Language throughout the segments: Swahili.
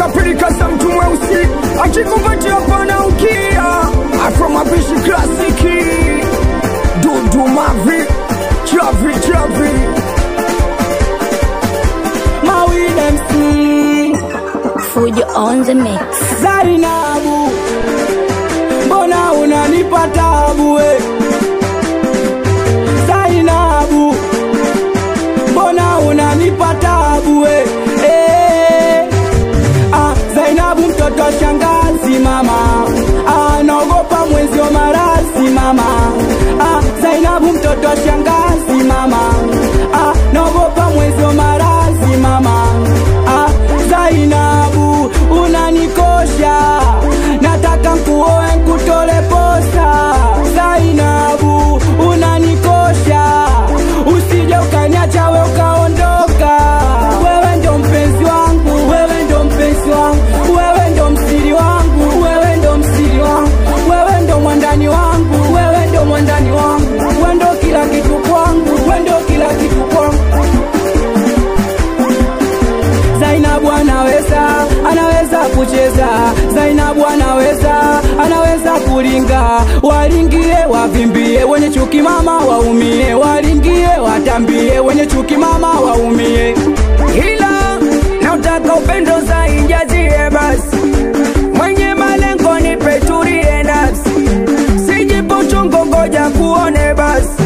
Apirika za mtu mweusi akikupatia pana ukia afro mapishi klasiki dudu mavi chavi Mawid MC Fujo on the mix. Zainabu, mbona unanipa tabu we? Zainabu, mbona unanipa tabu we? Zainabu mtoto shangazi mama, naogopa mwezi wa marasi mama. Zainabu mtoto shangazi mama, naogopa mwezi wa marasi mama. Zainabu unanikosha, nataka nkuoe nkutole posa. Zainabu unanikosha, usije ukaniacha we ukaondoka. Wewe ndo mpenzi wangu, wewe ndo mpenzi wangu, wewe ndo msiri wangu, wewe ndo msiri wangu, wewe ndo mwandani wangu, wewe ndo mwandani wangu, wewe ndo kila kitu kwangu, wewe ndo kila kitu kwangu. Zainabu anaweza kucheza, Zainabu anaweza kuringa. Waringie wavimbie, wenye chuki mama waumie. Waringie watambie, wenye chuki mama waumie. Hila na utaka upendo zainjazie basi, mwenye malengo nipe tulie nafsi, sijipo chungo ngoja kuone basi.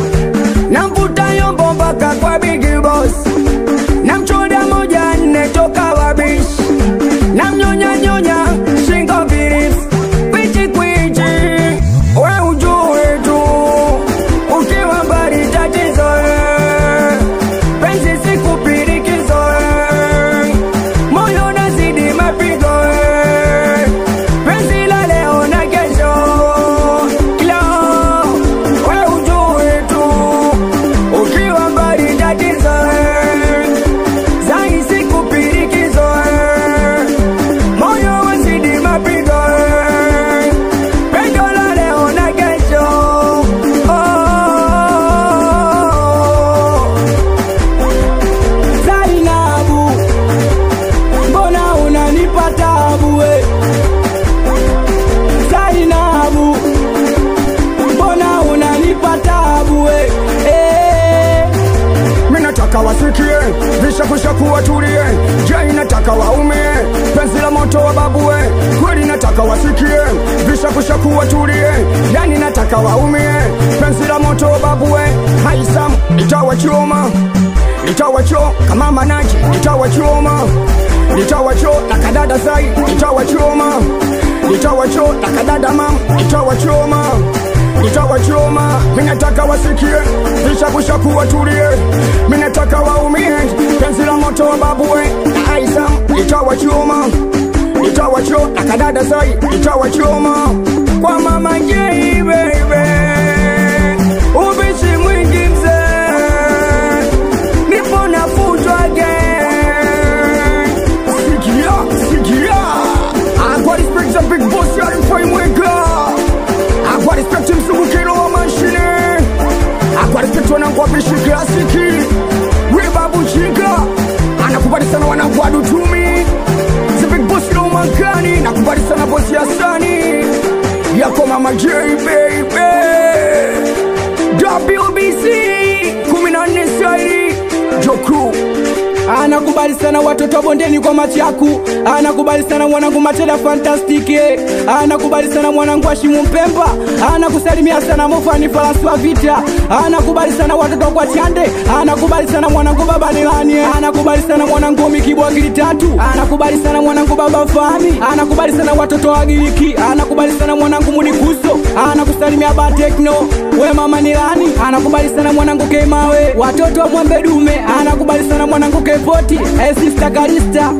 Namvuta yombo mpaka kwa Big Boss, namchoda moja nne toka wabishi, namnyonya shingo virif kwichi we ujue tu ukiwa mbali tatizo penzi sikupirikizo moyo nazidi mapigo penzi la leo na kesho kila we ujue tu ukiwa mbali tatizo zai sikupirikizo moyo wazidi mapigo pendo la leo na kesho. Zainabu, mbona unanipa tabu we? Zainabu, mbona unanipa tabu we? Minataka wasikie, vishakushaku watulie. Jai nataka waumie, penzi la moto wa babue. Kweli nataka wasikie, vishakushaku watulie. Yani nataka waumie, penzi la moto wa babue. Haisam, itawachoma kama manaji, itawacho na kadada zai, itawacho na kadada mam, itawachoma. Minataka wasikie, vishakushaku watulie. Minataka waumie, penzi la moto wa babue. Aisam, itawachoma na kadada zai, itawachoma. Kwa mama J baby, ubishi mwingi mzee, nipo nafutwa again. Sikia Agwa respect za Big Boss ya Rifai Mwega, Agwa respect msugukiro wa mashine, Agwa respect wanangu wa bishi klasiki. We babu chinga, anakubali sana wanangu wa dutumi. The Big Boss ya umakani, nakubali sana boss ya sani yako mama J baby. WBC 14 sairi Joku Anakubali sana watoto bondeni kwa machaku. Anakubali sana mwanangu Mateda Fantastike. Anakubali sana mwanangu Ashimu Mpemba. Anakusalimia sana Mofani Falasi wa Vita. Anakubali sana watoto kwa Chande. Anakubali sana mwanangu Baba Nilani. Anakubali sana mwanangu Mikibwa Gili Tatu. Anakubali sana mwanangu Baba Fami. Anakubali sana watoto wa Giliki. Anakubali sana mwanangu Munikuso. Anakusalimia Ba Tekno, we mama Nilani. Anakubali sana mwanangu Kemawe, watoto wa Mwembe Dume. Anakubali sana mwanangu Kepoti, sister Kalista.